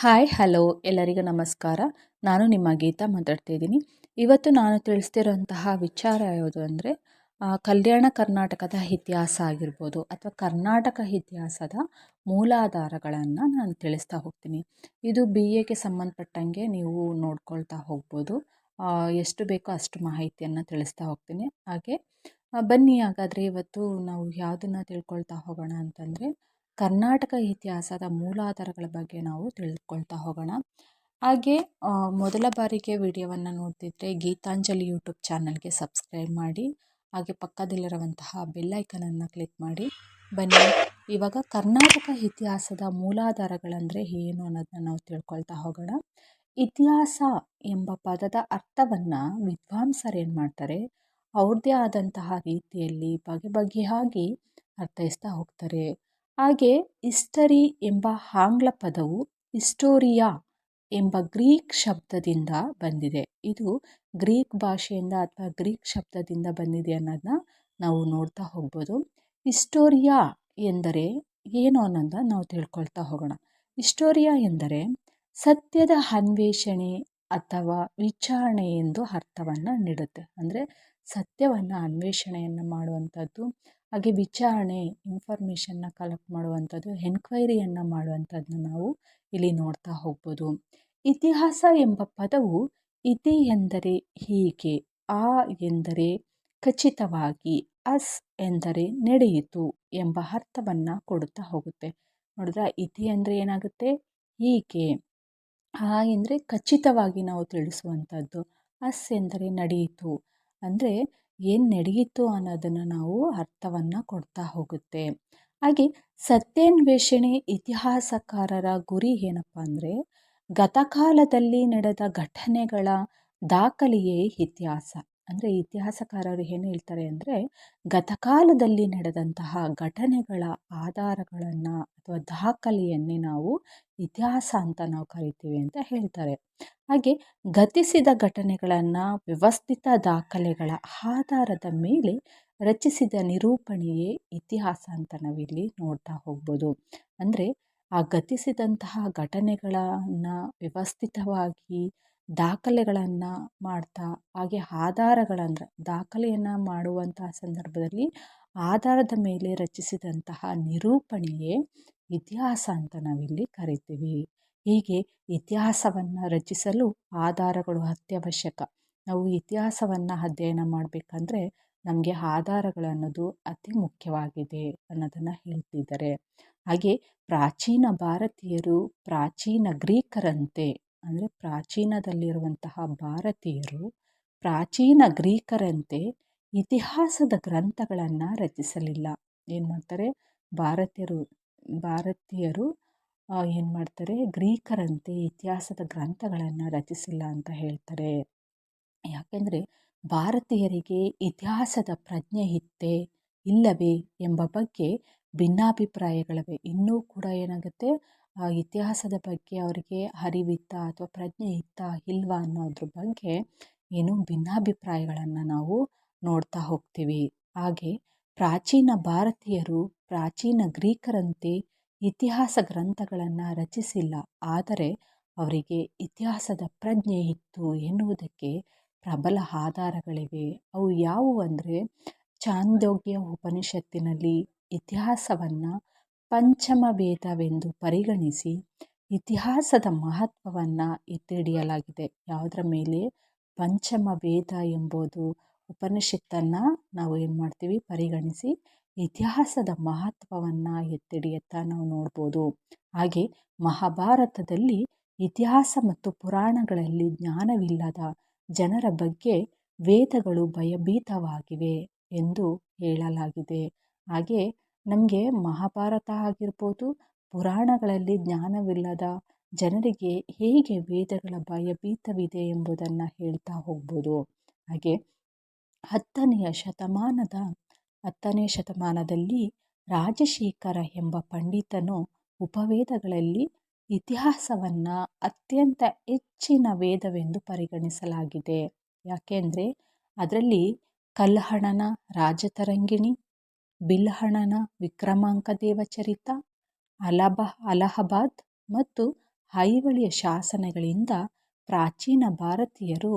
Hi hello ಎಲ್ಲರಿಗೂ ನಮಸ್ಕಾರ. ನಾನು ನಿಮ್ಮ ಗೀತಾ ಮಾತಾಡ್ತಾ ಇದ್ದೀನಿ. ಇವತ್ತು ನಾನು ತಿಳಿಸ್ತಿರೋಂತಹ ವಿಚಾರ ಯಾವುದು ಅಂದರೆ ಕಲ್ಯಾಣ ಕರ್ನಾಟಕದ ಇತಿಹಾಸ ಆಗಿರ್ಬೋದು ಅಥವಾ ಕರ್ನಾಟಕ ಇತಿಹಾಸದ ಮೂಲಾಧಾರಗಳನ್ನು ನಾನು ತಿಳಿಸ್ತಾ ಹೋಗ್ತೀನಿ. ಇದು BAಗೆ ಸಂಬಂಧಪಟ್ಟಂಗೆ ನೀವು ನೋಡ್ಕೊಳ್ತಾ ಹೋಗ್ಬೋದು. ಎಷ್ಟು ಬೇಕೋ ಅಷ್ಟು ಮಾಹಿತಿಯನ್ನು ತಿಳಿಸ್ತಾ ಹೋಗ್ತೀನಿ. ಹಾಗೆ ಬನ್ನಿ ಹಾಗಾದರೆ ಇವತ್ತು ನಾವು ಯಾವುದನ್ನು ತಿಳ್ಕೊಳ್ತಾ ಹೋಗೋಣ ಅಂತಂದರೆ ಕರ್ನಾಟಕ ಇತಿಹಾಸದ ಮೂಲಾಧಾರಗಳ ಬಗ್ಗೆ ನಾವು ತಿಳ್ಕೊಳ್ತಾ ಹೋಗೋಣ. ಹಾಗೆ ಮೊದಲ ಬಾರಿಗೆ ವಿಡಿಯೋವನ್ನು ನೋಡ್ತಿದ್ರೆ ಗೀತಾಂಜಲಿ ಯೂಟ್ಯೂಬ್ ಚಾನಲ್ಗೆ ಸಬ್ಸ್ಕ್ರೈಬ್ ಮಾಡಿ, ಹಾಗೆ ಪಕ್ಕದಲ್ಲಿರುವಂತಹ ಬೆಲ್ಲೈಕನನ್ನು ಕ್ಲಿಕ್ ಮಾಡಿ. ಬನ್ನಿ ಇವಾಗ ಕರ್ನಾಟಕ ಇತಿಹಾಸದ ಮೂಲಾಧಾರಗಳಂದರೆ ಏನು ಅನ್ನೋದನ್ನ ನಾವು ತಿಳ್ಕೊಳ್ತಾ ಹೋಗೋಣ. ಇತಿಹಾಸ ಎಂಬ ಪದದ ಅರ್ಥವನ್ನು ವಿದ್ವಾಂಸರು ಏನು ಮಾಡ್ತಾರೆ, ಅವ್ರದ್ದೇ ಆದಂತಹ ರೀತಿಯಲ್ಲಿ ಬಗೆಬಗೆಯಾಗಿ ಅರ್ಥೈಸ್ತಾ ಹೋಗ್ತಾರೆ. ಹಾಗೆ ಹಿಸ್ಟರಿ ಎಂಬ ಆಂಗ್ಲ ಪದವು ಹಿಸ್ಟೋರಿಯಾ ಎಂಬ ಗ್ರೀಕ್ ಶಬ್ದದಿಂದ ಬಂದಿದೆ. ಇದು ಗ್ರೀಕ್ ಭಾಷೆಯಿಂದ ಅಥವಾ ಗ್ರೀಕ್ ಶಬ್ದದಿಂದ ಬಂದಿದೆ ಅನ್ನೋದನ್ನ ನಾವು ನೋಡ್ತಾ ಹೋಗ್ಬೋದು. ಹಿಸ್ಟೋರಿಯಾ ಎಂದರೆ ಏನು ಅನ್ನೋದನ್ನ ನಾವು ತಿಳ್ಕೊಳ್ತಾ ಹೋಗೋಣ. ಹಿಸ್ಟೋರಿಯಾ ಎಂದರೆ ಸತ್ಯದ ಅನ್ವೇಷಣೆ ಅಥವಾ ವಿಚಾರಣೆ ಎಂದು ಅರ್ಥವನ್ನು ನೀಡುತ್ತೆ. ಅಂದರೆ ಸತ್ಯವನ್ನು ಅನ್ವೇಷಣೆಯನ್ನು ಮಾಡುವಂಥದ್ದು, ಹಾಗೆ ವಿಚಾರಣೆ ಇನ್ಫಾರ್ಮೇಷನ್ನ ಕಲೆಕ್ಟ್ ಮಾಡುವಂಥದ್ದು, ಎನ್ಕ್ವೈರಿಯನ್ನು ಮಾಡುವಂಥದ್ದನ್ನ ನಾವು ಇಲ್ಲಿ ನೋಡ್ತಾ ಹೋಗ್ಬೋದು. ಇತಿಹಾಸ ಎಂಬ ಪದವು ಇತಿ ಎಂದರೆ ಹೀಗೆ, ಆ ಎಂದರೆ ಖಚಿತವಾಗಿ, ಅಸ್ ಎಂದರೆ ನಡೆಯಿತು ಎಂಬ ಅರ್ಥವನ್ನು ಕೊಡುತ್ತಾ ಹೋಗುತ್ತೆ. ನೋಡಿದ್ರೆ ಇತಿ ಅಂದರೆ ಏನಾಗುತ್ತೆ, ಹೀಗೆ, ಆ ಎಂದರೆ ಖಚಿತವಾಗಿ ನಾವು ತಿಳಿಸುವಂಥದ್ದು, ಅಸ್ ಎಂದರೆ ನಡೆಯಿತು ಅಂದರೆ ಏನು ನಡೆಯಿತು ಅನ್ನೋದನ್ನು ನಾವು ಅರ್ಥವನ್ನು ಕೊಡ್ತಾ ಹೋಗುತ್ತೆ. ಹಾಗೆ ಸತ್ಯಾನ್ವೇಷಣೆ ಇತಿಹಾಸಕಾರರ ಗುರಿ ಏನಪ್ಪ ಅಂದರೆ ಗತಕಾಲದಲ್ಲಿ ನಡೆದ ಘಟನೆಗಳ ದಾಖಲೆಯೇ ಇತಿಹಾಸ. ಅಂದರೆ ಇತಿಹಾಸಕಾರರು ಏನು ಹೇಳ್ತಾರೆ ಅಂದರೆ ಗತಕಾಲದಲ್ಲಿ ನಡೆದಂತಹ ಘಟನೆಗಳ ಆಧಾರಗಳನ್ನು ಅಥವಾ ದಾಖಲೆಯನ್ನೇ ನಾವು ಇತಿಹಾಸ ಅಂತ ನಾವು ಕರಿತೀವಿ ಅಂತ ಹೇಳ್ತಾರೆ. ಹಾಗೆ ಗತಿಸಿದ ಘಟನೆಗಳನ್ನು ವ್ಯವಸ್ಥಿತ ದಾಖಲೆಗಳ ಆಧಾರದ ಮೇಲೆ ರಚಿಸಿದ ನಿರೂಪಣೆಯೇ ಇತಿಹಾಸ ಅಂತ ನಾವಿಲ್ಲಿ ನೋಡ್ತಾ ಹೋಗ್ಬೋದು. ಅಂದರೆ ಆ ಗತಿಸಿದಂತಹ ಘಟನೆಗಳನ್ನು ವ್ಯವಸ್ಥಿತವಾಗಿ ದಾಖಲೆಗಳನ್ನು ಮಾಡ್ತಾ, ಹಾಗೆ ಆಧಾರಗಳಂದ್ರೆ ದಾಖಲೆಯನ್ನು ಮಾಡುವಂತಹ ಸಂದರ್ಭದಲ್ಲಿ ಆಧಾರದ ಮೇಲೆ ರಚಿಸಿದಂತಹ ನಿರೂಪಣೆಯೇ ಇತಿಹಾಸ ಅಂತ ನಾವಿಲ್ಲಿ ಕರಿತೀವಿ. ಹೀಗೆ ಇತಿಹಾಸವನ್ನು ರಚಿಸಲು ಆಧಾರಗಳು ಅತ್ಯವಶ್ಯಕ. ನಾವು ಇತಿಹಾಸವನ್ನು ಅಧ್ಯಯನ ಮಾಡಬೇಕಂದ್ರೆ ನಮಗೆ ಆಧಾರಗಳು ಅನ್ನೋದು ಅತಿ ಮುಖ್ಯವಾಗಿದೆ ಅನ್ನೋದನ್ನು ಹೇಳ್ತಿದ್ದಾರೆ. ಹಾಗೆ ಪ್ರಾಚೀನ ಭಾರತೀಯರು ಪ್ರಾಚೀನ ಗ್ರೀಕರಂತೆ, ಅಂದರೆ ಪ್ರಾಚೀನದಲ್ಲಿರುವಂತಹ ಭಾರತೀಯರು ಪ್ರಾಚೀನ ಗ್ರೀಕರಂತೆ ಇತಿಹಾಸದ ಗ್ರಂಥಗಳನ್ನು ರಚಿಸಲಿಲ್ಲ. ಏನು ಮಾಡ್ತಾರೆ, ಭಾರತೀಯರು ಏನು ಮಾಡ್ತಾರೆ, ಗ್ರೀಕರಂತೆ ಇತಿಹಾಸದ ಗ್ರಂಥಗಳನ್ನು ರಚಿಸಿಲ್ಲ ಅಂತ ಹೇಳ್ತಾರೆ. ಯಾಕೆಂದರೆ ಭಾರತೀಯರಿಗೆ ಇತಿಹಾಸದ ಪ್ರಜ್ಞೆ ಇತ್ತೇ ಇಲ್ಲವೇ ಎಂಬ ಬಗ್ಗೆ ಭಿನ್ನಾಭಿಪ್ರಾಯಗಳಿವೆ. ಇನ್ನೂ ಕೂಡ ಏನಾಗುತ್ತೆ, ಇತಿಹಾಸದ ಬಗ್ಗೆ ಅವರಿಗೆ ಅರಿವಿತ್ತಾ ಅಥವಾ ಪ್ರಜ್ಞೆ ಇತ್ತಾ ಇಲ್ವಾ ಅನ್ನೋದ್ರ ಬಗ್ಗೆ ಏನು ಭಿನ್ನಾಭಿಪ್ರಾಯಗಳನ್ನು ನಾವು ನೋಡ್ತಾ ಹೋಗ್ತೀವಿ. ಹಾಗೆ ಪ್ರಾಚೀನ ಭಾರತೀಯರು ಪ್ರಾಚೀನ ಗ್ರೀಕರಂತೆ ಇತಿಹಾಸ ಗ್ರಂಥಗಳನ್ನು ರಚಿಸಿಲ್ಲ, ಆದರೆ ಅವರಿಗೆ ಇತಿಹಾಸದ ಪ್ರಜ್ಞೆ ಇತ್ತು ಎನ್ನುವುದಕ್ಕೆ ಪ್ರಬಲ ಆಧಾರಗಳಿವೆ. ಅವು ಯಾವುವು ಅಂದರೆ ಚಾಂದೋಗ್ಯ ಉಪನಿಷತ್ತಿನಲ್ಲಿ ಇತಿಹಾಸವನ್ನು ಪಂಚಮ ವೇದವೆಂದು ಪರಿಗಣಿಸಿ ಇತಿಹಾಸದ ಮಹತ್ವವನ್ನು ಎತ್ತಿ ಹಿಡಿಯಲಾಗಿದೆ. ಯಾವುದರ ಮೇಲೆ, ಪಂಚಮ ವೇದ ಎಂಬುದು ಉಪನಿಷತ್ತನ್ನು ನಾವು ಏನು ಮಾಡ್ತೀವಿ, ಪರಿಗಣಿಸಿ ಇತಿಹಾಸದ ಮಹತ್ವವನ್ನು ಎತ್ತಿಡಿಯುತ್ತಾ ನಾವು ನೋಡ್ಬೋದು. ಹಾಗೆ ಮಹಾಭಾರತದಲ್ಲಿ ಇತಿಹಾಸ ಮತ್ತು ಪುರಾಣಗಳಲ್ಲಿ ಜ್ಞಾನವಿಲ್ಲದ ಜನರ ಬಗ್ಗೆ ವೇದಗಳು ಭಯಭೀತವಾಗಿವೆ ಎಂದು ಹೇಳಲಾಗಿದೆ. ಹಾಗೆ ನಮಗೆ ಮಹಾಭಾರತ ಆಗಿರ್ಬೋದು, ಪುರಾಣಗಳಲ್ಲಿ ಜ್ಞಾನವಿಲ್ಲದ ಜನರಿಗೆ ಹೇಗೆ ವೇದಗಳ ಭಯಭೀತವಿದೆ ಎಂಬುದನ್ನು ಹೇಳ್ತಾ ಹೋಗ್ಬೋದು. ಹಾಗೆ 10ನೇ ಶತಮಾನದಲ್ಲಿ ರಾಜಶೇಖರ ಎಂಬ ಪಂಡಿತನು ಉಪವೇದಗಳಲ್ಲಿ ಇತಿಹಾಸವನ್ನು ಅತ್ಯಂತ ಹೆಚ್ಚಿನ ವೇದವೆಂದು ಪರಿಗಣಿಸಲಾಗಿದೆ. ಯಾಕೆಂದರೆ ಅದರಲ್ಲಿ ಕಲ್ಹಣನ ರಾಜತರಂಗಿಣಿ, ಬಿಲ್ಹಣನ ವಿಕ್ರಮಾಂಕ ದೇವಚರಿತ, ಅಲಹಾಬಾದ್ ಮತ್ತು ಐಹೊಳೆಯ ಶಾಸನಗಳಿಂದ ಪ್ರಾಚೀನ ಭಾರತೀಯರು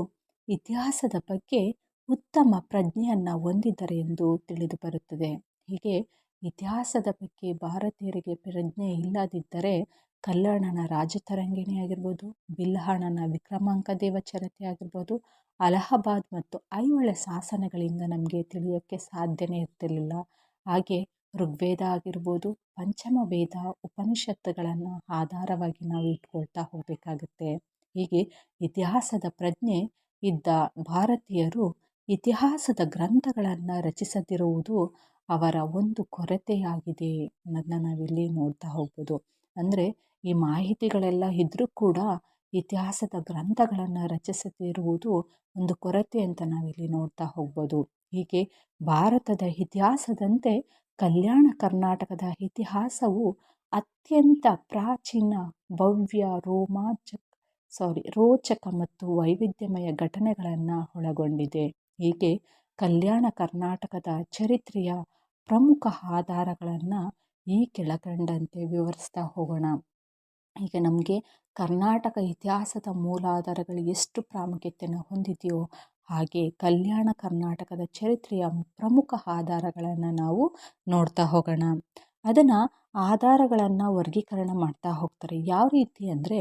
ಇತಿಹಾಸದ ಬಗ್ಗೆ ಉತ್ತಮ ಪ್ರಜ್ಞೆಯನ್ನು ಹೊಂದಿದ್ದಾರೆ ಎಂದು ತಿಳಿದು ಬರುತ್ತದೆ. ಹೀಗೆ ಇತಿಹಾಸದ ಬಗ್ಗೆ ಭಾರತೀಯರಿಗೆ ಪ್ರಜ್ಞೆ ಇಲ್ಲದಿದ್ದರೆ ಕಲ್ಯಾಣನ ರಾಜತರಂಗಿಣಿ ಆಗಿರ್ಬೋದು, ಬಿಲ್ಹಣನ ವಿಕ್ರಮಾಂಕ ದೇವಚರಿತೆ ಆಗಿರ್ಬೋದು, ಅಲಹಾಬಾದ್ ಮತ್ತು ಐಹೊಳೆ ಶಾಸನಗಳಿಂದ ನಮಗೆ ತಿಳಿಯೋಕ್ಕೆ ಸಾಧ್ಯನೇ ಇರ್ತಿರಲಿಲ್ಲ. ಹಾಗೆ ಋಗ್ವೇದ ಆಗಿರ್ಬೋದು, ಪಂಚಮ ವೇದ, ಉಪನಿಷತ್ತುಗಳನ್ನು ಆಧಾರವಾಗಿ ನಾವು ಇಟ್ಕೊಳ್ತಾ ಹೋಗಬೇಕಾಗುತ್ತೆ. ಹೀಗೆ ಇತಿಹಾಸದ ಪ್ರಜ್ಞೆ ಇದ್ದ ಭಾರತೀಯರು ಇತಿಹಾಸದ ಗ್ರಂಥಗಳನ್ನು ರಚಿಸದಿರುವುದು ಅವರ ಒಂದು ಕೊರತೆಯಾಗಿದೆ ಅನ್ನೋದನ್ನ ನಾವಿಲ್ಲಿ ನೋಡ್ತಾ ಹೋಗ್ಬೋದು. ಅಂದರೆ ಈ ಮಾಹಿತಿಗಳೆಲ್ಲ ಇದ್ದರೂ ಕೂಡ ಇತಿಹಾಸದ ಗ್ರಂಥಗಳನ್ನು ರಚಿಸದಿರುವುದು ಒಂದು ಕೊರತೆ ಅಂತ ನಾವಿಲ್ಲಿ ನೋಡ್ತಾ ಹೋಗ್ಬೋದು. ಹೀಗೆ ಭಾರತದ ಇತಿಹಾಸದಂತೆ ಕಲ್ಯಾಣ ಕರ್ನಾಟಕದ ಇತಿಹಾಸವು ಅತ್ಯಂತ ಪ್ರಾಚೀನ, ಭವ್ಯ, ರೋಚಕ ಮತ್ತು ವೈವಿಧ್ಯಮಯ ಘಟನೆಗಳನ್ನು ಒಳಗೊಂಡಿದೆ. ಹೀಗೆ ಕಲ್ಯಾಣ ಕರ್ನಾಟಕದ ಚರಿತ್ರೆಯ ಪ್ರಮುಖ ಆಧಾರಗಳನ್ನು ಈ ಕೆಳಕಂಡಂತೆ ವಿವರಿಸ್ತಾ ಹೋಗೋಣ. ಈಗ ನಮಗೆ ಕರ್ನಾಟಕ ಇತಿಹಾಸದ ಮೂಲಾಧಾರಗಳು ಎಷ್ಟು ಪ್ರಾಮುಖ್ಯತೆಯನ್ನು ಹೊಂದಿದೆಯೋ ಹಾಗೆ ಕಲ್ಯಾಣ ಕರ್ನಾಟಕದ ಚರಿತ್ರೆಯ ಪ್ರಮುಖ ಆಧಾರಗಳನ್ನು ನಾವು ನೋಡ್ತಾ ಹೋಗೋಣ. ಅದನ್ನು ಆಧಾರಗಳನ್ನು ವರ್ಗೀಕರಣ ಮಾಡ್ತಾ ಹೋಗ್ತಾರೆ. ಯಾವ ರೀತಿ ಅಂದರೆ,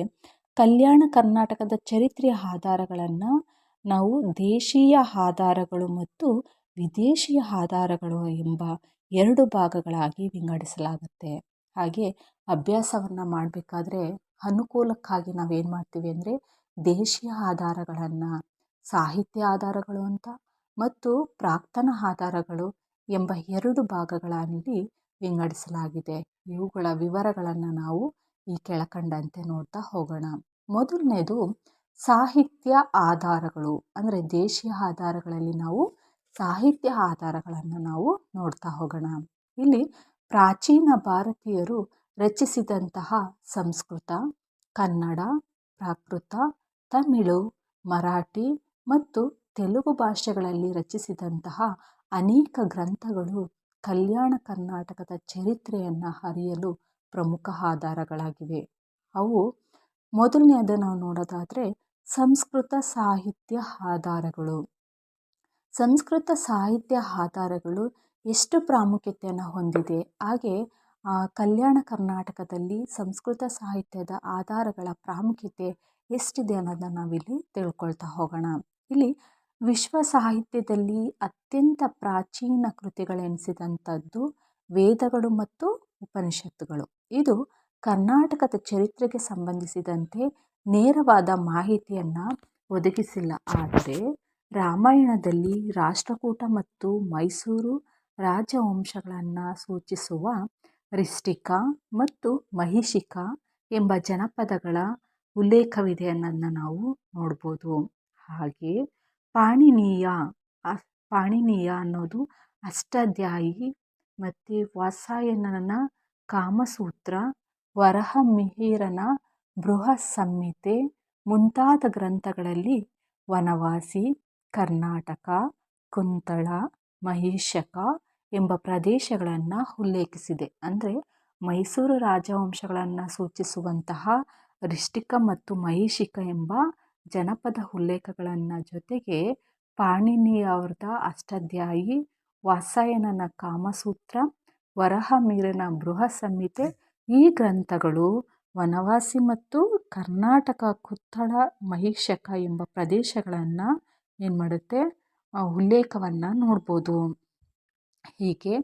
ಕಲ್ಯಾಣ ಕರ್ನಾಟಕದ ಚರಿತ್ರೆಯ ಆಧಾರಗಳನ್ನು ನಾವು ದೇಶೀಯ ಆಧಾರಗಳು ಮತ್ತು ವಿದೇಶೀಯ ಆಧಾರಗಳು ಎಂಬ 2 ಭಾಗಗಳಾಗಿ ವಿಂಗಡಿಸಲಾಗುತ್ತೆ. ಹಾಗೆ ಅಭ್ಯಾಸವನ್ನು ಮಾಡಬೇಕಾದ್ರೆ ಅನುಕೂಲಕ್ಕಾಗಿ ನಾವೇನು ಮಾಡ್ತೀವಿ ಅಂದರೆ, ದೇಶೀಯ ಆಧಾರಗಳನ್ನು ಸಾಹಿತ್ಯ ಆಧಾರಗಳು ಅಂತ ಮತ್ತು ಪ್ರಾಕ್ತನ ಆಧಾರಗಳು ಎಂಬ 2 ಭಾಗಗಳಲ್ಲಿ ವಿಂಗಡಿಸಲಾಗಿದೆ. ಇವುಗಳ ವಿವರಗಳನ್ನು ನಾವು ಈ ಕೆಳಕಂಡಂತೆ ನೋಡ್ತಾ ಹೋಗೋಣ. ಮೊದಲನೇದು ಸಾಹಿತ್ಯ ಆಧಾರಗಳು. ಅಂದರೆ ದೇಶೀಯ ಆಧಾರಗಳಲ್ಲಿ ನಾವು ಸಾಹಿತ್ಯ ಆಧಾರಗಳನ್ನು ನಾವು ನೋಡ್ತಾ ಹೋಗೋಣ. ಇಲ್ಲಿ ಪ್ರಾಚೀನ ಭಾರತೀಯರು ರಚಿಸಿದಂತಹ ಸಂಸ್ಕೃತ, ಕನ್ನಡ, ಪ್ರಾಕೃತ, ತಮಿಳು, ಮರಾಠಿ ಮತ್ತು ತೆಲುಗು ಭಾಷೆಗಳಲ್ಲಿ ರಚಿಸಿದಂತಹ ಅನೇಕ ಗ್ರಂಥಗಳು ಕಲ್ಯಾಣ ಕರ್ನಾಟಕದ ಚರಿತ್ರೆಯನ್ನು ಅರಿಯಲು ಪ್ರಮುಖ ಆಧಾರಗಳಾಗಿವೆ. ಅವು ಮೊದಲನೆಯದು ನಾವು ನೋಡೋದಾದರೆ ಸಂಸ್ಕೃತ ಸಾಹಿತ್ಯ ಆಧಾರಗಳು. ಸಂಸ್ಕೃತ ಸಾಹಿತ್ಯ ಆಧಾರಗಳು ಎಷ್ಟು ಪ್ರಾಮುಖ್ಯತೆಯನ್ನು ಹೊಂದಿದೆ, ಹಾಗೆ ಕಲ್ಯಾಣ ಕರ್ನಾಟಕದಲ್ಲಿ ಸಂಸ್ಕೃತ ಸಾಹಿತ್ಯದ ಆಧಾರಗಳ ಪ್ರಾಮುಖ್ಯತೆ ಎಷ್ಟಿದೆ ಅನ್ನೋದನ್ನು ನಾವಿಲ್ಲಿ ತಿಳ್ಕೊಳ್ತಾ ಹೋಗೋಣ. ಇಲ್ಲಿ ವಿಶ್ವ ಸಾಹಿತ್ಯದಲ್ಲಿ ಅತ್ಯಂತ ಪ್ರಾಚೀನ ಕೃತಿಗಳೆನಿಸಿದಂಥದ್ದು ವೇದಗಳು ಮತ್ತು ಉಪನಿಷತ್ತುಗಳು. ಇದು ಕರ್ನಾಟಕದ ಚರಿತ್ರೆಗೆ ಸಂಬಂಧಿಸಿದಂತೆ ನೇರವಾದ ಮಾಹಿತಿಯನ್ನು ಒದಗಿಸಿಲ್ಲ. ಆದರೆ ರಾಮಾಯಣದಲ್ಲಿ ರಾಷ್ಟ್ರಕೂಟ ಮತ್ತು ಮೈಸೂರು ರಾಜವಂಶಗಳನ್ನು ಸೂಚಿಸುವ ರಿಷ್ಟಿಕ ಮತ್ತು ಮಹಿಷಿಕ ಎಂಬ ಜನಪದಗಳ ಉಲ್ಲೇಖವಿದೆ ಅನ್ನೋದನ್ನ ನಾವು ನೋಡ್ಬೋದು. ಹಾಗೆ ಪಾಣಿನೀಯ ಅನ್ನೋದು ಅಷ್ಟಾಧ್ಯಾಯಿ ಮತ್ತು ವಾತ್ಸಾಯನನ ಕಾಮಸೂತ್ರ, ವರಹಮಿಹಿರನ ಬೃಹತ್ ಸಂಹಿತೆ ಮುಂತಾದ ಗ್ರಂಥಗಳಲ್ಲಿ ವನವಾಸಿ, ಕರ್ನಾಟಕ, ಕುಂತಳ, ಮಹಿಷಕ ಎಂಬ ಪ್ರದೇಶಗಳನ್ನು ಉಲ್ಲೇಖಿಸಿದೆ. ಅಂದರೆ ಮೈಸೂರು ರಾಜವಂಶಗಳನ್ನು ಸೂಚಿಸುವಂತಹ ರಿಷ್ಟಿಕ ಮತ್ತು ಮಹಿಷಿಕ ಎಂಬ ಜನಪದ ಉಲ್ಲೇಖಗಳನ್ನು ಜೊತೆಗೆ ಪಾಣಿನಿ ಅವ್ರದ ಅಷ್ಟಾಧ್ಯಾಯಿ, ವಾತ್ಸಾಯನನ ಕಾಮಸೂತ್ರ, ವರಹಮಿಹಿರನ ಬೃಹತ್ ಸಂಹಿತೆ ಈ ಗ್ರಂಥಗಳು ವನವಾಸಿ ಮತ್ತು ಕರ್ನಾಟಕ, ಕುಂತಳ, ಮಹಿಷಕ ಎಂಬ ಪ್ರದೇಶಗಳನ್ನು ಏನು ಮಾಡುತ್ತೆ, ಉಲ್ಲೇಖವನ್ನು ನೋಡ್ಬೋದು. ಹೀಗೆ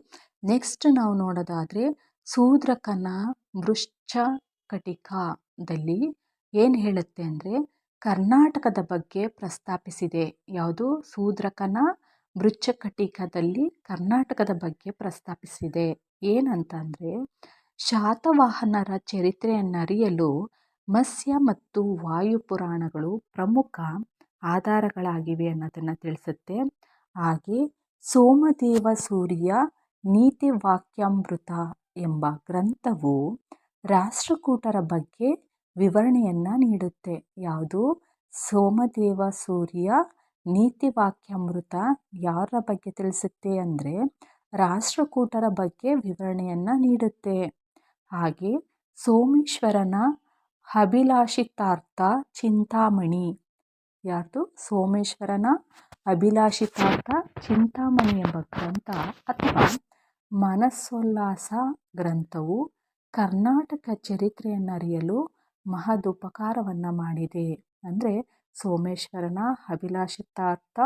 ನೆಕ್ಸ್ಟ್ ನಾವು ನೋಡೋದಾದರೆ ಶೂದ್ರಕನ ಮೃಚ್ಛಕಟಿಕದಲ್ಲಿ ಏನು ಹೇಳುತ್ತೆ ಅಂದರೆ ಕರ್ನಾಟಕದ ಬಗ್ಗೆ ಪ್ರಸ್ತಾಪಿಸಿದೆ. ಯಾವುದು? ಶೂದ್ರಕನ ಮೃಚ್ಛಕಟಿಕದಲ್ಲಿ ಕರ್ನಾಟಕದ ಬಗ್ಗೆ ಪ್ರಸ್ತಾಪಿಸಿದೆ. ಏನಂತಂದರೆ, ಶಾತವಾಹನರ ಚರಿತ್ರೆಯನ್ನರಿಯಲು ಮತ್ಸ್ಯ ಮತ್ತು ವಾಯು ಪುರಾಣಗಳು ಪ್ರಮುಖ ಆಧಾರಗಳಾಗಿವೆ ಅನ್ನೋದನ್ನು ತಿಳಿಸುತ್ತೆ. ಹಾಗೆ ಸೋಮದೇವ ಸೂರಿಯ ನೀತಿವಾಕ್ಯಾಮೃತ ಎಂಬ ಗ್ರಂಥವು ರಾಷ್ಟ್ರಕೂಟರ ಬಗ್ಗೆ ವಿವರಣೆಯನ್ನು ನೀಡುತ್ತೆ. ಯಾವುದು? ಸೋಮದೇವ ಸೂರಿಯ ನೀತಿವಾಕ್ಯಾಮೃತ ಯಾರ ಬಗ್ಗೆ ತಿಳಿಸುತ್ತೆ ಅಂದರೆ ರಾಷ್ಟ್ರಕೂಟರ ಬಗ್ಗೆ ವಿವರಣೆಯನ್ನು ನೀಡುತ್ತೆ. ಹಾಗೆ ಸೋಮೇಶ್ವರನ ಅಭಿಲಾಷಿತಾರ್ಥ ಚಿಂತಾಮಣಿ. ಯಾರ್ದು? ಸೋಮೇಶ್ವರನ ಅಭಿಲಾಷಿತಾರ್ಥ ಚಿಂತಾಮಣಿ ಎಂಬ ಗ್ರಂಥ ಅಥವಾ ಮನಸ್ಸೋಲ್ಲಾಸ ಗ್ರಂಥವು ಕರ್ನಾಟಕ ಚರಿತ್ರೆಯನ್ನರಿಯಲು ಮಹದುಪಕಾರವನ್ನು ಮಾಡಿದೆ. ಅಂದರೆ ಸೋಮೇಶ್ವರನ ಅಭಿಲಾಷಿತಾರ್ಥ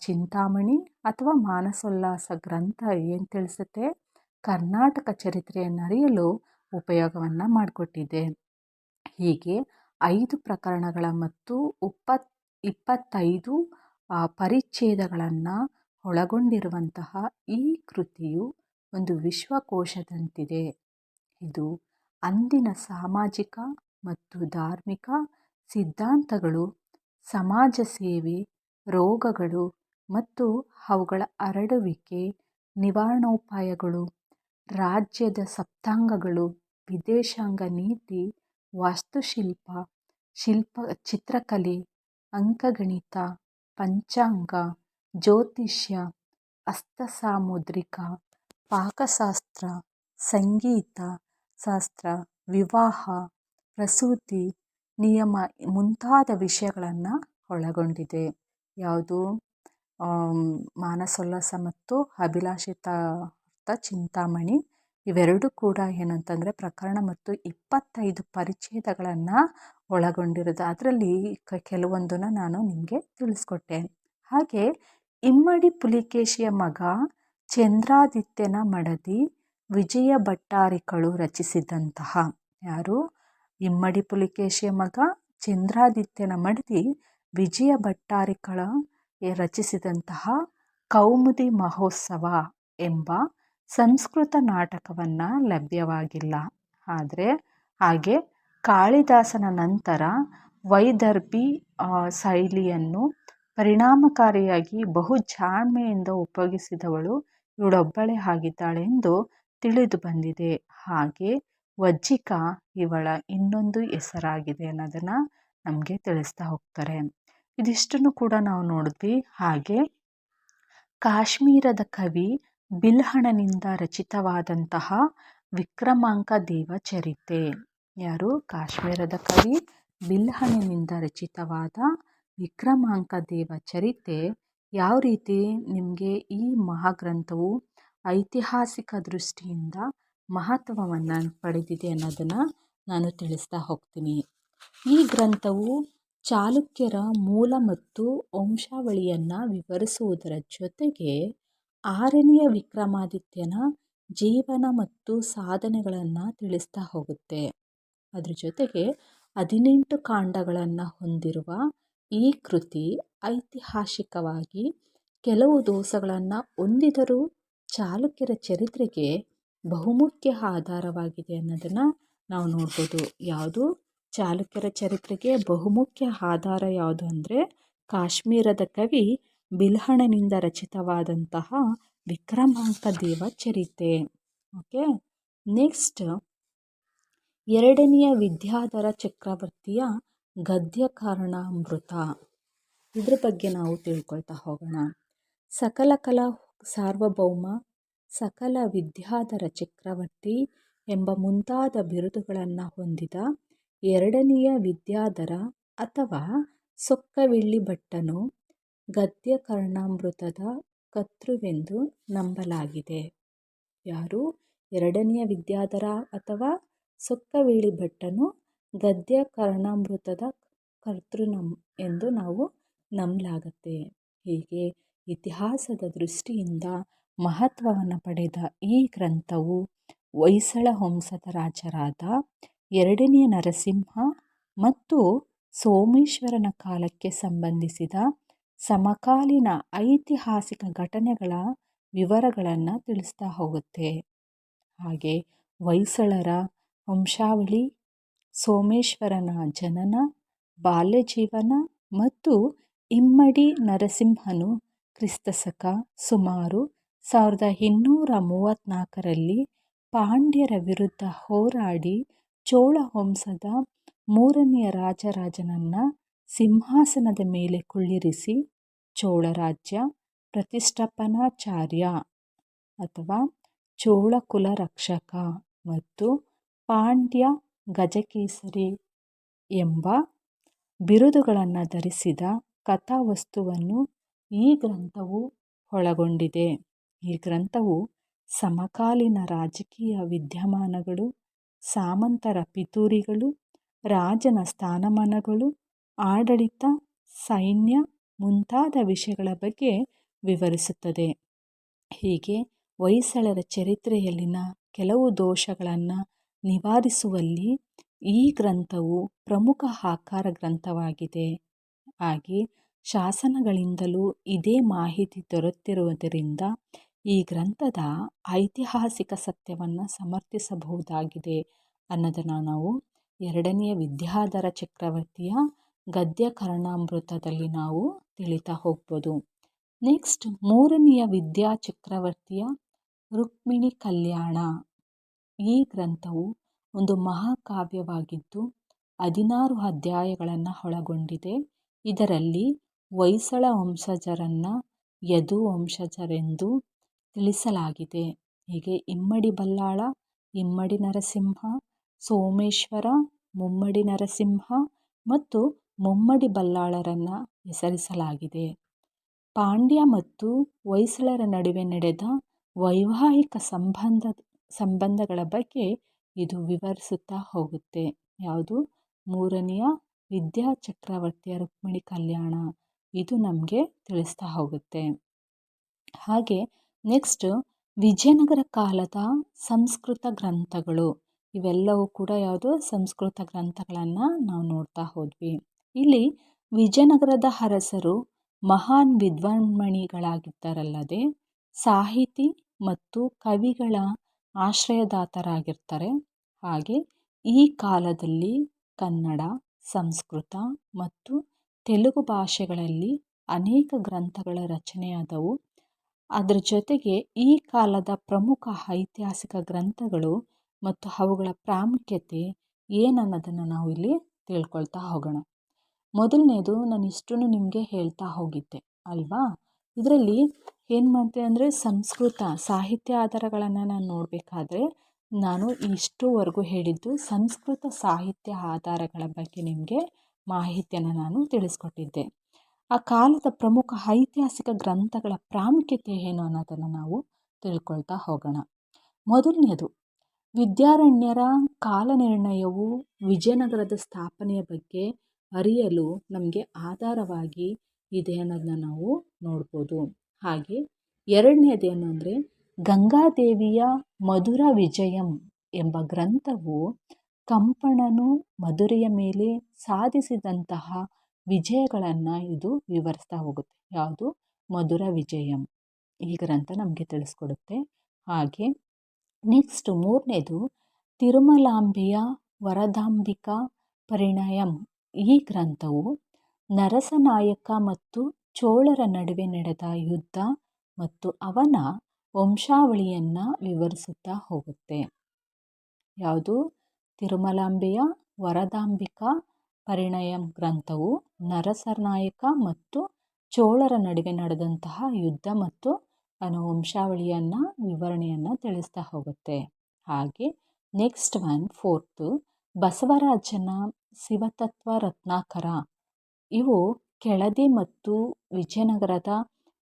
ಚಿಂತಾಮಣಿ ಅಥವಾ ಮಾನಸೋಲ್ಲಾಸ ಗ್ರಂಥ ಏನು ತಿಳಿಸುತ್ತೆ? ಕರ್ನಾಟಕ ಚರಿತ್ರೆಯನ್ನರಿಯಲು ಉಪಯೋಗವನ್ನು ಮಾಡಿಕೊಟ್ಟಿದೆ. ಹೀಗೆ 5 ಪ್ರಕರಣಗಳ ಮತ್ತು 25 ಪರಿಚ್ಛೇದಗಳನ್ನು ಒಳಗೊಂಡಿರುವಂತಹ ಈ ಕೃತಿಯು ಒಂದು ವಿಶ್ವಕೋಶದಂತಿದೆ. ಇದು ಅಂದಿನ ಸಾಮಾಜಿಕ ಮತ್ತು ಧಾರ್ಮಿಕ ಸಿದ್ಧಾಂತಗಳು, ಸಮಾಜ ಸೇವೆ, ರೋಗಗಳು ಮತ್ತು ಅವುಗಳ ಹರಡುವಿಕೆ, ನಿವಾರಣೋಪಾಯಗಳು, ರಾಜ್ಯದ ಸಪ್ತಾಂಗಗಳು, ವಿದೇಶಾಂಗ ನೀತಿ, ವಾಸ್ತುಶಿಲ್ಪ, ಚಿತ್ರಕಲೆ, ಅಂಕಗಣಿತ, ಪಂಚಾಂಗ, ಜ್ಯೋತಿಷ್ಯ, ಹಸ್ತಸಾಮುದ್ರಿಕ, ಪಾಕಶಾಸ್ತ್ರ, ಸಂಗೀತ ಶಾಸ್ತ್ರ, ವಿವಾಹ, ಪ್ರಸೂತಿ, ನಿಯಮ ಮುಂತಾದ ವಿಷಯಗಳನ್ನು ಒಳಗೊಂಡಿದೆ. ಯಾವುದು? ಮಾನಸೋಲ್ಲಾಸ ಮತ್ತು ಅಭಿಲಾಷಿತಾರ್ಥ ಚಿಂತಾಮಣಿ ಇವೆರಡೂ ಕೂಡ ಏನಂತಂದರೆ ಪ್ರಕರಣ ಮತ್ತು 25 ಪರಿಚ್ಛೇದಗಳನ್ನು ಒಳಗೊಂಡಿರೋದು. ಅದರಲ್ಲಿ ಕೆಲವೊಂದನ್ನು ನಾನು ನಿಮಗೆ ತಿಳಿಸ್ಕೊಟ್ಟೆ. ಹಾಗೆ ಇಮ್ಮಡಿ ಪುಲಿಕೇಶಿಯ ಮಗ ಚಂದ್ರಾದಿತ್ಯನ ಮಡದಿ ವಿಜಯ ಭಟ್ಟಾರಿಕಳು ರಚಿಸಿದಂತಹ, ಯಾರು? ಇಮ್ಮಡಿ ಪುಲಿಕೇಶಿಯ ಮಗ ಚಂದ್ರಾದಿತ್ಯನ ಮಡದಿ ವಿಜಯ ಭಟ್ಟಾರಿಕಳ ರಚಿಸಿದಂತಹ ಕೌಮುದಿ ಮಹೋತ್ಸವ ಎಂಬ ಸಂಸ್ಕೃತ ನಾಟಕವನ್ನು ಲಭ್ಯವಾಗಿಲ್ಲ. ಆದರೆ ಹಾಗೆ ಕಾಳಿದಾಸನ ನಂತರ ವೈದರ್ಭಿ ಶೈಲಿಯನ್ನು ಪರಿಣಾಮಕಾರಿಯಾಗಿ ಬಹು ಜಾಣ್ಮೆಯಿಂದ ಉಪಯೋಗಿಸಿದವಳು ಇವಳೊಬ್ಬಳೇ ಆಗಿದ್ದಾಳೆ ಎಂದು ತಿಳಿದು ಬಂದಿದೆ. ಹಾಗೆ ವಜ್ಜಿಕ ಇವಳ ಇನ್ನೊಂದು ಹೆಸರಾಗಿದೆ ಅನ್ನೋದನ್ನು ನಮಗೆ ತಿಳಿಸ್ತಾ ಹೋಗ್ತಾರೆ. ಇದಿಷ್ಟನ್ನು ಕೂಡ ನಾವು ನೋಡಿದ್ವಿ. ಹಾಗೆ ಕಾಶ್ಮೀರದ ಕವಿ ಬಿಲ್ಹಣನಿಂದ ರಚಿತವಾದಂತಹ ವಿಕ್ರಮಾಂಕ ದೇವ ಚರಿತೆ. ಯಾರು? ಕಾಶ್ಮೀರದ ಕವಿ ಬಿಲ್ಹಣನಿಂದ ರಚಿತವಾದ ವಿಕ್ರಮಾಂಕ ದೇವ ಚರಿತೆ ಯಾವ ರೀತಿ ನಿಮಗೆ ಈ ಮಹಾಗ್ರಂಥವು ಐತಿಹಾಸಿಕ ದೃಷ್ಟಿಯಿಂದ ಮಹತ್ವವನ್ನು ಪಡೆದಿದೆ ಅನ್ನೋದನ್ನು ನಾನು ತಿಳಿಸ್ತಾ ಹೋಗ್ತೀನಿ. ಈ ಗ್ರಂಥವು ಚಾಲುಕ್ಯರ ಮೂಲ ಮತ್ತು ವಂಶಾವಳಿಯನ್ನು ವಿವರಿಸುವುದರ ಜೊತೆಗೆ 6ನೇ ವಿಕ್ರಮಾದಿತ್ಯನ ಜೀವನ ಮತ್ತು ಸಾಧನೆಗಳನ್ನು ತಿಳಿಸ್ತಾ ಹೋಗುತ್ತೆ. ಅದ್ರ ಜೊತೆಗೆ 18 ಕಾಂಡಗಳನ್ನು ಹೊಂದಿರುವ ಈ ಕೃತಿ ಐತಿಹಾಸಿಕವಾಗಿ ಕೆಲವು ದೋಷಗಳನ್ನು ಹೊಂದಿದರೂ ಚಾಲುಕ್ಯರ ಚರಿತ್ರೆಗೆ ಬಹುಮುಖ್ಯ ಆಧಾರವಾಗಿದೆ ಅನ್ನೋದನ್ನು ನಾವು ನೋಡ್ಬೋದು. ಯಾವುದು? ಚಾಲುಕ್ಯರ ಚರಿತ್ರೆಗೆ ಬಹುಮುಖ್ಯ ಆಧಾರ ಯಾವುದು ಅಂದರೆ ಕಾಶ್ಮೀರದ ಕವಿ ಬಿಲ್ಹಣನಿಂದ ರಚಿತವಾದಂತಹ ವಿಕ್ರಮಾಂಕ ದೇವ ಚರಿತೆ. ಓಕೆ, ನೆಕ್ಸ್ಟ್ 2ನೇ ವಿದ್ಯಾಧರ ಚಕ್ರವರ್ತಿಯ ಗದ್ಯಕರ್ಣಾಮೃತ. ಇದ್ರ ಬಗ್ಗೆ ನಾವು ತಿಳ್ಕೊಳ್ತಾ ಹೋಗೋಣ. ಸಕಲ ಕಲಾ ಸಾರ್ವಭೌಮ, ಸಕಲ ವಿದ್ಯಾಧರ ಚಕ್ರವರ್ತಿ ಎಂಬ ಮುಂತಾದ ಬಿರುದುಗಳನ್ನು ಹೊಂದಿದ 2ನೇ ವಿದ್ಯಾಧರ ಅಥವಾ ಸೊಕ್ಕವೆಳ್ಳಿ ಭಟ್ಟನು ಗದ್ಯಕರ್ಣಾಮೃತದ ಕರ್ತೃವೆಂದು ನಂಬಲಾಗಿದೆ. ಯಾರು? 2ನೇ ವಿದ್ಯಾಧರ ಅಥವಾ ಸೊಕ್ಕವೆಳ್ಳಿ ಭಟ್ಟನು ಗದ್ಯಕರ್ಣಾಮೃತದ ಕರ್ತೃ ಎಂದು ನಾವು ನಂಬಲಾಗತ್ತೆ. ಹೀಗೆ ಇತಿಹಾಸದ ದೃಷ್ಟಿಯಿಂದ ಮಹತ್ವವನ್ನು ಪಡೆದ ಈ ಗ್ರಂಥವು ಹೊಯ್ಸಳ ವಂಶದ ರಾಜರಾದ 2ನೇ ನರಸಿಂಹ ಮತ್ತು ಸೋಮೇಶ್ವರನ ಕಾಲಕ್ಕೆ ಸಂಬಂಧಿಸಿದ ಸಮಕಾಲೀನ ಐತಿಹಾಸಿಕ ಘಟನೆಗಳ ವಿವರಗಳನ್ನು ತಿಳಿಸ್ತಾ ಹೋಗುತ್ತೆ. ಹಾಗೆ ಹೊಯ್ಸಳರ ವಂಶಾವಳಿ, ಸೋಮೇಶ್ವರನ ಜನನ, ಬಾಲ್ಯ ಜೀವನ ಮತ್ತು ಇಮ್ಮಡಿ ನರಸಿಂಹನು ಕ್ರಿಸ್ತಶಕ ಸುಮಾರು 1234ರಲ್ಲಿ ಪಾಂಡ್ಯರ ವಿರುದ್ಧ ಹೋರಾಡಿ ಚೋಳ ವಂಶದ 3ನೇ ರಾಜರಾಜನನ್ನು ಸಿಂಹಾಸನದ ಮೇಲೆ ಕುಳ್ಳಿರಿಸಿ ಚೋಳ ರಾಜ್ಯ ಪ್ರತಿಷ್ಠಾಪನಾಚಾರ್ಯ ಅಥವಾ ಚೋಳ ಕುಲ ರಕ್ಷಕ ಮತ್ತು ಪಾಂಡ್ಯ ಗಜಕೇಸರಿ ಎಂಬ ಬಿರುದುಗಳನ್ನು ಧರಿಸಿದ ಕಥಾವಸ್ತುವನ್ನು ಈ ಗ್ರಂಥವು ಒಳಗೊಂಡಿದೆ. ಈ ಗ್ರಂಥವು ಸಮಕಾಲೀನ ರಾಜಕೀಯ ವಿದ್ಯಮಾನಗಳು, ಸಾಮಂತರ ಪಿತೂರಿಗಳು, ರಾಜನ ಸ್ಥಾನಮಾನಗಳು, ಆಡಳಿತ, ಸೈನ್ಯ ಮುಂತಾದ ವಿಷಯಗಳ ಬಗ್ಗೆ ವಿವರಿಸುತ್ತದೆ. ಹೀಗೆ ಹೊಯ್ಸಳರ ಚರಿತ್ರೆಯಲ್ಲಿನ ಕೆಲವು ದೋಷಗಳನ್ನು ನಿವಾರಿಸುವಲ್ಲಿ ಈ ಗ್ರಂಥವು ಪ್ರಮುಖ ಆಕಾರ ಗ್ರಂಥವಾಗಿದೆ. ಹಾಗೆ ಶಾಸನಗಳಿಂದಲೂ ಇದೇ ಮಾಹಿತಿ ದೊರೆತಿರುವುದರಿಂದ ಈ ಗ್ರಂಥದ ಐತಿಹಾಸಿಕ ಸತ್ಯವನ್ನು ಸಮರ್ಥಿಸಬಹುದಾಗಿದೆ ಅನ್ನೋದನ್ನು ನಾವು ಎರಡನೆಯ ವಿದ್ಯಾಧರ ಚಕ್ರವರ್ತಿಯ ಗದ್ಯ ಕರ್ಣಾಮೃತದಲ್ಲಿ ನಾವು ತಿಳಿತಾ ಹೋಗ್ಬೋದು. ನೆಕ್ಸ್ಟ್ ಮೂರನೆಯ ವಿದ್ಯಾ ಚಕ್ರವರ್ತಿಯ ರುಕ್ಮಿಣಿ ಕಲ್ಯಾಣ. ಈ ಗ್ರಂಥವು ಒಂದು ಮಹಾಕಾವ್ಯವಾಗಿದ್ದು 16 ಅಧ್ಯಾಯಗಳನ್ನು ಒಳಗೊಂಡಿದೆ. ಇದರಲ್ಲಿ ಹೊಯ್ಸಳ ವಂಶಜರನ್ನು ಯದು ವಂಶಜರೆಂದು ತಿಳಿಸಲಾಗಿದೆ. ಹೀಗೆ ಇಮ್ಮಡಿ ಬಲ್ಲಾಳ, ಇಮ್ಮಡಿ ನರಸಿಂಹ, ಸೋಮೇಶ್ವರ, ಮುಮ್ಮಡಿ ನರಸಿಂಹ ಮತ್ತು ಮುಮ್ಮಡಿ ಬಲ್ಲಾಳರನ್ನು ಹೆಸರಿಸಲಾಗಿದೆ. ಪಾಂಡ್ಯ ಮತ್ತು ಹೊಯ್ಸಳರ ನಡುವೆ ನಡೆದ ವೈವಾಹಿಕ ಸಂಬಂಧಗಳ ಬಗ್ಗೆ ಇದು ವಿವರಿಸುತ್ತಾ ಹೋಗುತ್ತೆ. ಯಾವುದು? ಮೂರನೆಯ ವಿದ್ಯಾ ಚಕ್ರವರ್ತಿಯ ರುಕ್ಮಿಣಿ ಕಲ್ಯಾಣ. ಇದು ನಮಗೆ ತಿಳಿಸ್ತಾ ಹೋಗುತ್ತೆ. ಹಾಗೆ ನೆಕ್ಸ್ಟ್ ವಿಜಯನಗರ ಕಾಲದ ಸಂಸ್ಕೃತ ಗ್ರಂಥಗಳು. ಇವೆಲ್ಲವೂ ಕೂಡ ಯಾವುದು? ಸಂಸ್ಕೃತ ಗ್ರಂಥಗಳನ್ನು ನಾವು ನೋಡ್ತಾ ಹೋದ್ವಿ. ಇಲ್ಲಿ ವಿಜಯನಗರದ ಅರಸರು ಮಹಾನ್ ವಿದ್ವಾನ್ಮಣಿಗಳಾಗಿದ್ದಾರಲ್ಲದೆ ಸಾಹಿತಿ ಮತ್ತು ಕವಿಗಳ ಆಶ್ರಯದಾತರಾಗಿರ್ತಾರೆ. ಹಾಗೆ ಈ ಕಾಲದಲ್ಲಿ ಕನ್ನಡ, ಸಂಸ್ಕೃತ ಮತ್ತು ತೆಲುಗು ಭಾಷೆಗಳಲ್ಲಿ ಅನೇಕ ಗ್ರಂಥಗಳ ರಚನೆಯಾದವು. ಅದರ ಜೊತೆಗೆ ಈ ಕಾಲದ ಪ್ರಮುಖ ಐತಿಹಾಸಿಕ ಗ್ರಂಥಗಳು ಮತ್ತು ಅವುಗಳ ಪ್ರಾಮುಖ್ಯತೆ ಏನನ್ನೋದನ್ನು ನಾವು ಇಲ್ಲಿ ತಿಳ್ಕೊಳ್ತಾ ಹೋಗೋಣ. ಮೊದಲನೇದು ನಾನು ಇಷ್ಟನ್ನು ನಿಮಗೆ ಹೇಳ್ತಾ ಹೋಗಿದ್ದೆ ಅಲ್ವಾ? ಇದರಲ್ಲಿ ಏನು ಮಾಡ್ತೇವೆ ಅಂದರೆ ಸಂಸ್ಕೃತ ಸಾಹಿತ್ಯ ಆಧಾರಗಳನ್ನು ನಾನು ನೋಡಬೇಕಾದ್ರೆ ನಾನು ಇಷ್ಟುವರೆಗೂ ಹೇಳಿದ್ದು ಸಂಸ್ಕೃತ ಸಾಹಿತ್ಯ ಆಧಾರಗಳ ಬಗ್ಗೆ ನಿಮಗೆ ಮಾಹಿತಿಯನ್ನು ನಾನು ತಿಳಿಸ್ಕೊಟ್ಟಿದ್ದೆ. ಆ ಕಾಲದ ಪ್ರಮುಖ ಐತಿಹಾಸಿಕ ಗ್ರಂಥಗಳ ಪ್ರಾಮುಖ್ಯತೆ ಏನು ಅನ್ನೋದನ್ನು ನಾವು ತಿಳ್ಕೊಳ್ತಾ ಹೋಗೋಣ. ಮೊದಲನೇದು ವಿದ್ಯಾರಣ್ಯರ ಕಾಲನಿರ್ಣಯವು ವಿಜಯನಗರದ ಸ್ಥಾಪನೆಯ ಬಗ್ಗೆ ಅರಿಯಲು ನಮಗೆ ಆಧಾರವಾಗಿ ಇದೆ ಅನ್ನೋದನ್ನ ನಾವು ನೋಡ್ಬೋದು. ಹಾಗೆ ಎರಡನೇದೇನು ಅಂದರೆ ಗಂಗಾದೇವಿಯ ಮಧುರ ವಿಜಯಂ ಎಂಬ ಗ್ರಂಥವು ಕಂಪಣನು ಮಧುರೆಯ ಮೇಲೆ ಸಾಧಿಸಿದಂತಹ ವಿಜಯಗಳನ್ನು ಇದು ವಿವರಿಸ್ತಾ ಹೋಗುತ್ತೆ. ಯಾವುದು? ಮಧುರ ವಿಜಯಂ ಈ ಗ್ರಂಥ ನಮಗೆ ತಿಳಿಸ್ಕೊಡುತ್ತೆ. ಹಾಗೆ ನೆಕ್ಸ್ಟ್ ಮೂರನೇದು ತಿರುಮಲಾಂಬೆಯ ವರದಾಂಬಿಕಾ ಪರಿಣಯಂ. ಈ ಗ್ರಂಥವು ನರಸನಾಯಕ ಮತ್ತು ಚೋಳರ ನಡುವೆ ನಡೆದ ಯುದ್ಧ ಮತ್ತು ಅವನ ವಂಶಾವಳಿಯನ್ನು ವಿವರಿಸುತ್ತಾ ಹೋಗುತ್ತೆ. ಯಾವುದು? ತಿರುಮಲಾಂಬೆಯ ವರದಾಂಬಿಕಾ ಪರಿಣಯಂ ಗ್ರಂಥವು ನರಸನಾಯಕ ಮತ್ತು ಚೋಳರ ನಡುವೆ ನಡೆದಂತಹ ಯುದ್ಧ ಮತ್ತು ಅವನ ವಂಶಾವಳಿಯನ್ನು ವಿವರಣೆಯನ್ನು ತಿಳಿಸ್ತಾ ಹೋಗುತ್ತೆ. ಹಾಗೆ ನೆಕ್ಸ್ಟ್ ಫೋರ್ತು ಬಸವರಾಜನ ಶಿವತತ್ವ ರತ್ನಾಕರ. ಇವು ಕೆಳದಿ ಮತ್ತು ವಿಜಯನಗರದ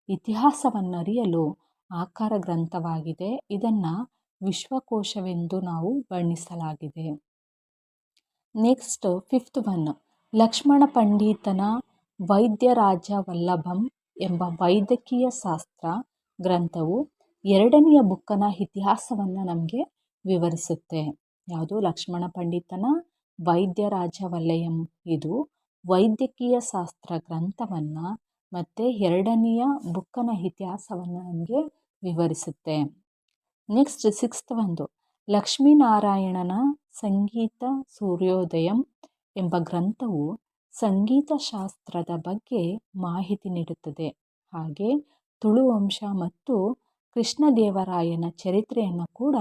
ಇತಿಹಾಸವನ್ನರಿಯಲು ಆಕಾರ ಗ್ರಂಥವಾಗಿದೆ. ಇದನ್ನು ವಿಶ್ವಕೋಶವೆಂದು ನಾವು ಬಣ್ಣಿಸಲಾಗಿದೆ. ನೆಕ್ಸ್ಟ್ ಫಿಫ್ತ್ ಲಕ್ಷ್ಮಣ ಪಂಡಿತನ ವೈದ್ಯರಾಜ ವಲ್ಲಭಂ ಎಂಬ ವೈದ್ಯಕೀಯ ಶಾಸ್ತ್ರ ಗ್ರಂಥವು ಎರಡನೆಯ ಬುಕ್ಕನ ಇತಿಹಾಸವನ್ನು ನಮಗೆ ವಿವರಿಸುತ್ತೆ. ಯಾವುದು? ಲಕ್ಷ್ಮಣ ಪಂಡಿತನ ವೈದ್ಯರಾಜ ವಲ್ಲಯಂ. ಇದು ವೈದ್ಯಕೀಯ ಶಾಸ್ತ್ರ ಗ್ರಂಥವನ್ನು ಮತ್ತು ಎರಡನೆಯ ಬುಕ್ಕನ ಇತಿಹಾಸವನ್ನು ನಮಗೆ ವಿವರಿಸುತ್ತೆ. ನೆಕ್ಸ್ಟ್ ಸಿಕ್ಸ್ತ್ ಲಕ್ಷ್ಮೀನಾರಾಯಣನ ಸಂಗೀತ ಸೂರ್ಯೋದಯಂ ಎಂಬ ಗ್ರಂಥವು ಸಂಗೀತ ಶಾಸ್ತ್ರದ ಬಗ್ಗೆ ಮಾಹಿತಿ ನೀಡುತ್ತದೆ. ಹಾಗೆ ತುಳುವಂಶ ಮತ್ತು ಕೃಷ್ಣದೇವರಾಯನ ಚರಿತ್ರೆಯನ್ನು ಕೂಡ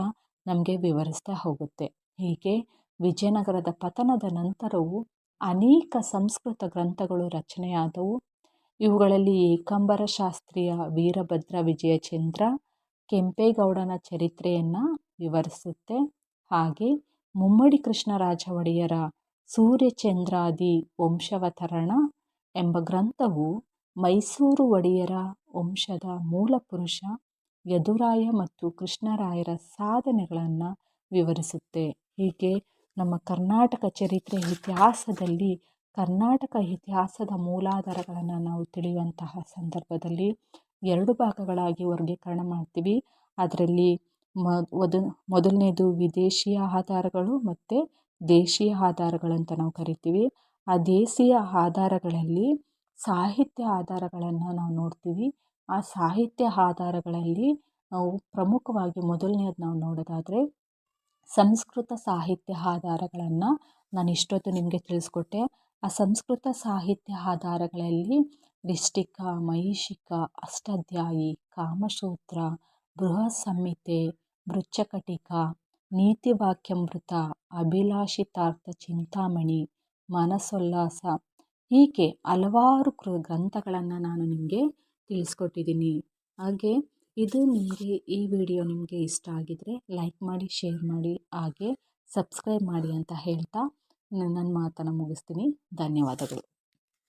ನಮಗೆ ವಿವರಿಸ್ತಾ ಹೋಗುತ್ತೆ. ಹೀಗೆ ವಿಜಯನಗರದ ಪತನದ ನಂತರವೂ ಅನೇಕ ಸಂಸ್ಕೃತ ಗ್ರಂಥಗಳು ರಚನೆಯಾದವು. ಇವುಗಳಲ್ಲಿ ಏಕಾಂಬರ ಶಾಸ್ತ್ರಿಯ ವೀರಭದ್ರ ವಿಜಯಚಂದ್ರ ಕೆಂಪೇಗೌಡನ ಚರಿತ್ರೆಯನ್ನು ವಿವರಿಸುತ್ತೆ. ಹಾಗೆ ಮುಮ್ಮಡಿ ಕೃಷ್ಣರಾಜ ಒಡೆಯರ ಸೂರ್ಯಚಂದ್ರಾದಿ ವಂಶಾವತರಣ ಎಂಬ ಗ್ರಂಥವು ಮೈಸೂರು ಒಡೆಯರ ವಂಶದ ಮೂಲ ಪುರುಷ ಯದುರಾಯ ಮತ್ತು ಕೃಷ್ಣರಾಯರ ಸಾಧನೆಗಳನ್ನು ವಿವರಿಸುತ್ತೆ. ಹೀಗೆ ನಮ್ಮ ಕರ್ನಾಟಕ ಚರಿತ್ರೆ ಇತಿಹಾಸದಲ್ಲಿ ಕರ್ನಾಟಕ ಇತಿಹಾಸದ ಮೂಲಾಧಾರಗಳನ್ನು ನಾವು ತಿಳಿಯುವಂತಹ ಸಂದರ್ಭದಲ್ಲಿ 2 ಭಾಗಗಳಾಗಿ ವರ್ಗೀಕರಣ ಮಾಡ್ತೀವಿ. ಅದರಲ್ಲಿ ಮೊದಲನೇದು ವಿದೇಶಿಯ ಆಧಾರಗಳು ಮತ್ತು ದೇಶೀಯ ಆಧಾರಗಳಂತ ನಾವು ಕರಿತೀವಿ. ಆ ದೇಶೀಯ ಆಧಾರಗಳಲ್ಲಿ ಸಾಹಿತ್ಯ ಆಧಾರಗಳನ್ನು ನಾವು ನೋಡ್ತೀವಿ. ಆ ಸಾಹಿತ್ಯ ಆಧಾರಗಳಲ್ಲಿ ನಾವು ಪ್ರಮುಖವಾಗಿ ಮೊದಲನೇದು ನಾವು ನೋಡೋದಾದರೆ ಸಂಸ್ಕೃತ ಸಾಹಿತ್ಯ ಆಧಾರಗಳನ್ನು ನಾನು ಇಷ್ಟೊತ್ತು ನಿಮಗೆ ತಿಳಿಸ್ಕೊಟ್ಟೆ. ಆ ಸಂಸ್ಕೃತ ಸಾಹಿತ್ಯ ಆಧಾರಗಳಲ್ಲಿ ರಿಷ್ಟಿಕ, ಮಹಿಷಿಕ, ಅಷ್ಟಾಧ್ಯಾಯಿ, ಕಾಮಸೂತ್ರ, ಬೃಹತ್ ಸಂಹಿತೆ, ಮೃಚ್ಛಕಟಿಕ, ನೀತಿವಾಕ್ಯಾಮೃತ, ಅಭಿಲಾಷಿತಾರ್ಥ ಚಿಂತಾಮಣಿ, ಮನಸೋಲ್ಲಾಸ ಹೀಗೆ ಹಲವಾರು ಗ್ರಂಥಗಳನ್ನು ನಾನು ನಿಮಗೆ ತಿಳಿಸ್ಕೊಟ್ಟಿದ್ದೀನಿ. ಹಾಗೆ ಇದು ನಿಮಗೆ ಈ ವಿಡಿಯೋ ನಿಮಗೆ ಇಷ್ಟ ಆಗಿದರೆ ಲೈಕ್ ಮಾಡಿ, ಶೇರ್ ಮಾಡಿ, ಹಾಗೆ ಸಬ್ಸ್ಕ್ರೈಬ್ ಮಾಡಿ ಅಂತ ಹೇಳ್ತಾ ನನ್ನ ಮಾತನ್ನು ಮುಗಿಸ್ತೀನಿ. ಧನ್ಯವಾದಗಳು.